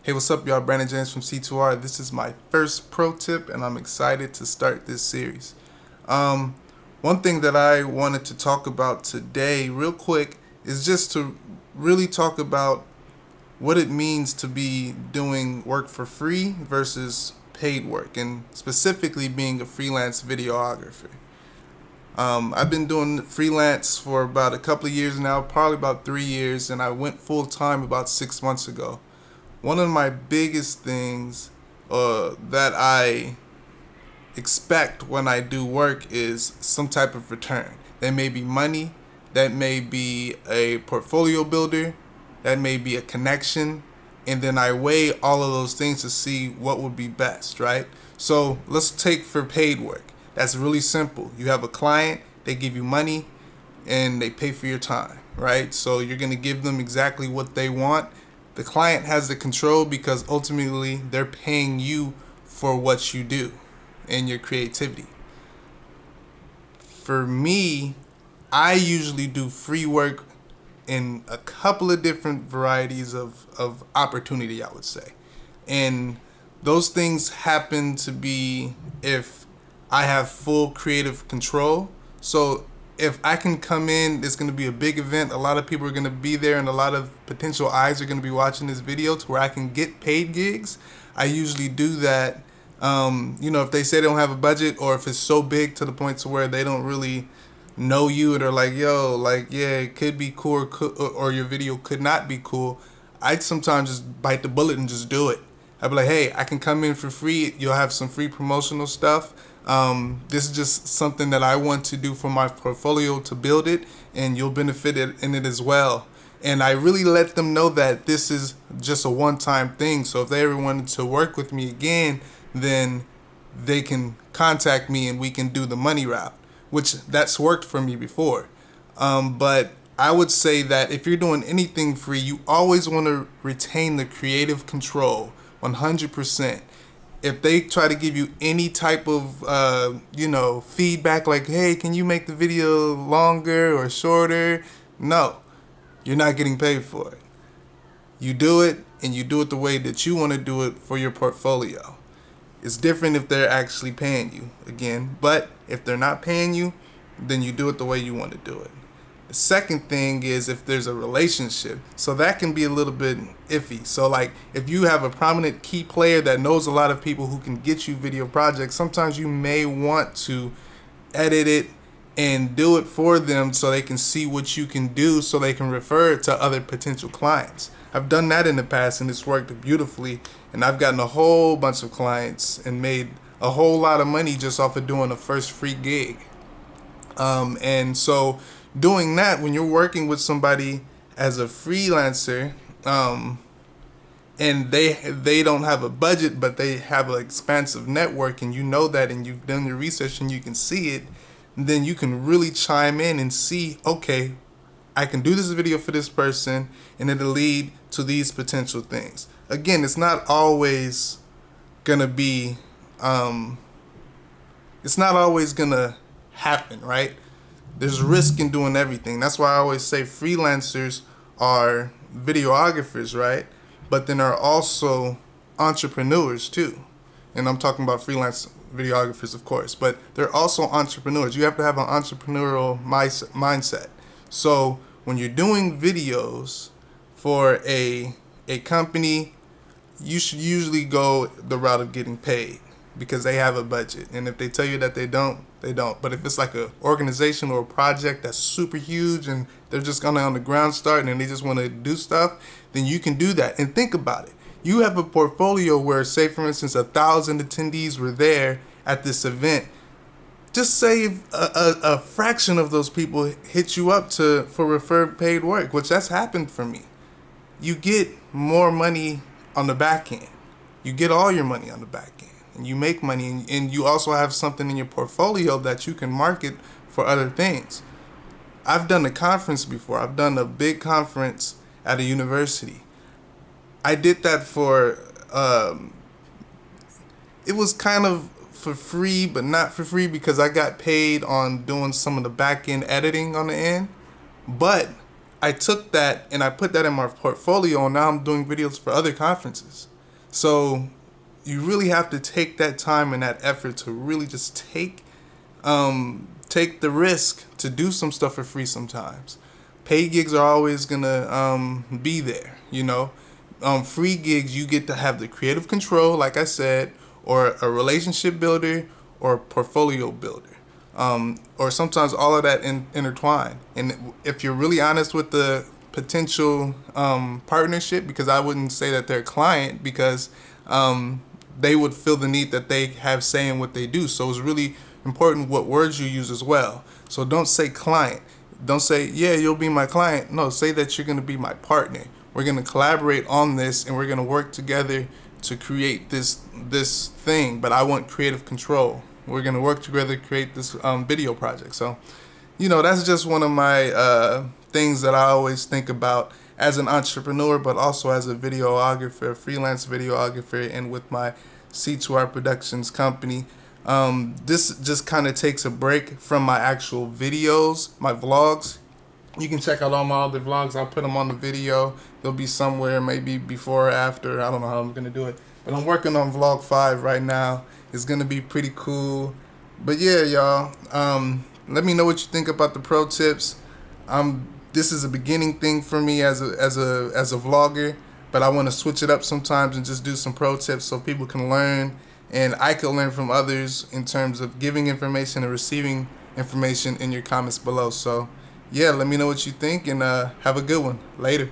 Hey, what's up, y'all? Brandon James from C2R. This is my first pro tip, and I'm excited to start this series. Um, One thing that I wanted to talk about today, real quick, is just to really talk about what it means to be doing work for free versus paid work, and specifically being a freelance videographer. I've been doing freelance for about a couple of years now, probably about 3 years, and I went full time about 6 months ago. One of my biggest things that I expect when I do work is some type of return. That may be money, that may be a portfolio builder, that may be a connection, and then I weigh all of those things to see what would be best, right? So let's take for paid work. That's really simple. You have a client, they give you money, and they pay for your time, right? So you're going to give them exactly what they want. The client has the control because ultimately they're paying you for what you do and your creativity. For me, I usually do free work in a couple of different varieties of opportunity, I would say. And those things happen to be if I have full creative control. So if I can come in, it's going to be a big event. A lot of people are going to be there, and a lot of potential eyes are going to be watching this video to where I can get paid gigs. I usually do that. If they say they don't have a budget, or if it's so big to the point to where they don't really know you, and they're like, yo, like, yeah, it could be cool, or your video could not be cool, I'd sometimes just bite the bullet and just do it. I'd be like, hey, I can come in for free. You'll have some free promotional stuff. This is just something that I want to do for my portfolio to build it, and you'll benefit in it as well. And I really let them know that this is just a one-time thing. So if they ever wanted to work with me again, then they can contact me and we can do the money route, which that's worked for me before. But I would say that if you're doing anything free, you always want to retain the creative control 100%. If they try to give you any type of, feedback like, hey, can you make the video longer or shorter? No, you're not getting paid for it. You do it, and you do it the way that you want to do it for your portfolio. It's different if they're actually paying you, again. But if they're not paying you, then you do it the way you want to do it. The second thing is if there's a relationship. So that can be a little bit iffy. So like if you have a prominent key player that knows a lot of people who can get you video projects, sometimes you may want to edit it and do it for them so they can see what you can do, so they can refer it to other potential clients. I've done that in the past, and it's worked beautifully, and I've gotten a whole bunch of clients and made a whole lot of money just off of doing a first free gig. And so doing that, when you're working with somebody as a freelancer, and they don't have a budget, but they have an expansive network, and you know that, and you've done your research and you can see it, then you can really chime in and see, okay, I can do this video for this person, and it'll lead to these potential things. Again, it's not always gonna be, it's not always gonna happen, right? There's risk in doing everything. That's why I always say freelancers are videographers, right? But then are also entrepreneurs too. And I'm talking about freelance videographers, of course, but they're also entrepreneurs. You have to have an entrepreneurial mindset. So when you're doing videos for a company, you should usually go the route of getting paid because they have a budget. And if they tell you that they don't, they don't. But if it's like an organization or a project that's super huge and they're just gonna on the ground start and they just want to do stuff, then you can do that. And think about it. You have a portfolio where, say for instance, 1,000 attendees were there at this event. Just say a fraction of those people hit you up for referred paid work, which that's happened for me. You get more money on the back end. You get all your money on the back end, and you make money, and you also have something in your portfolio that you can market for other things. I've done a conference before. I've done a big conference at a university. I did that for, it was kind of for free, but not for free because I got paid on doing some of the back end editing on the end. But I took that and I put that in my portfolio, and now I'm doing videos for other conferences. So you really have to take that time and that effort to really just take the risk to do some stuff for free sometimes. Paid gigs are always gonna be there, you know. Free gigs, you get to have the creative control, like I said, or a relationship builder or a portfolio builder. Or sometimes all of that intertwined. And if you're really honest with the potential partnership, because I wouldn't say that they're a client, because they would feel the need that they have say in what they do. So it's really important what words you use as well. So don't say client. Don't say, yeah, you'll be my client. No, say that you're going to be my partner. We're going to collaborate on this, and we're going to work together to create this thing. But I want creative control. We're going to work together to create this video project. So, that's just one of my things that I always think about as an entrepreneur, but also as a videographer, freelance videographer, and with my C2R Productions company. This just kind of takes a break from my actual videos, my vlogs. You can check out all my other vlogs. I'll put them on the video. They'll be somewhere, maybe before or after. I don't know how I'm going to do it. But I'm working on vlog 5 right now. It's going to be pretty cool. But yeah, y'all. Let me know what you think about the pro tips. This is a beginning thing for me as a vlogger. But I want to switch it up sometimes and just do some pro tips so people can learn. And I can learn from others in terms of giving information and receiving information in your comments below. So, yeah, let me know what you think, and have a good one. Later.